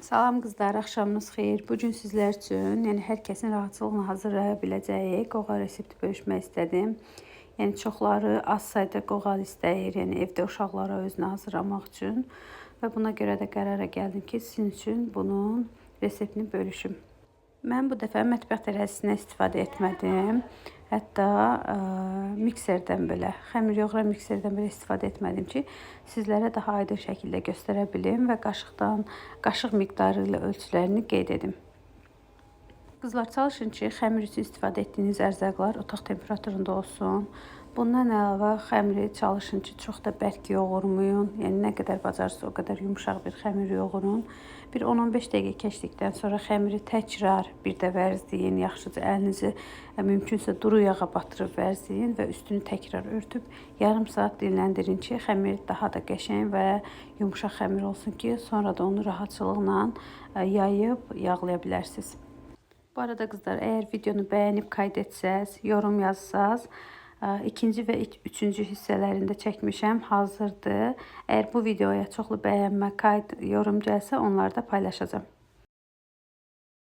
Salam qızlar, axşamınız xeyir. Bu gün sizlər üçün, yəni hər kəsin rahatçılıqla hazırlaya biləcəyi qoğal resepti bölüşmək istədim. Yəni çoxları az sayda qoğal istəyir, yəni evdə uşaqlara özünə hazırlamaq üçün və buna görə də qərara gəldim ki, sizin üçün bunun reseptini bölüşüm. Mən bu dəfə mətbəx tərəzisinə istifadə etmədim. Hətta mikserdən belə, xəmir yoğuran mikserdən belə istifadə etmədim ki, sizlərə daha aydın şəkildə göstərə bilim və qaşıq miqdarı ilə ölçülərini qeyd edim. Qızlar, çalışın ki, xəmir üçün istifadə etdiyiniz ərzaqlar otaq temperaturunda olsun. Bundan əlavə xəmiri çalışın ki, çox da bərk yoğurmayın. Yəni nə qədər bacarırsınız o qədər yumşaq bir xəmir yoğurun. Bir 10-15 dəqiqə keçdikdən sonra xəmiri təkrar bir də vərzləyin. Yaxşıca əlinizi mümkünsə duru yağa batırıb vərzləyin və üstünü təkrar örtüb yarım saat dinləndirin ki, xəmir daha da qəşəng və yumşaq xəmir olsun ki, sonra da onu rahatçılıqla yayıb yağlaya bilərsiniz. Bu arada qızlar, əgər videonu bəyənib kayd etsəz, yorum yazsaz, ikinci və üçüncü hissələrində çəkmişəm, hazırdır. Əgər bu videoya çoxlu bəyənmə, kayd, yorum gəlsə, onları da paylaşacağım.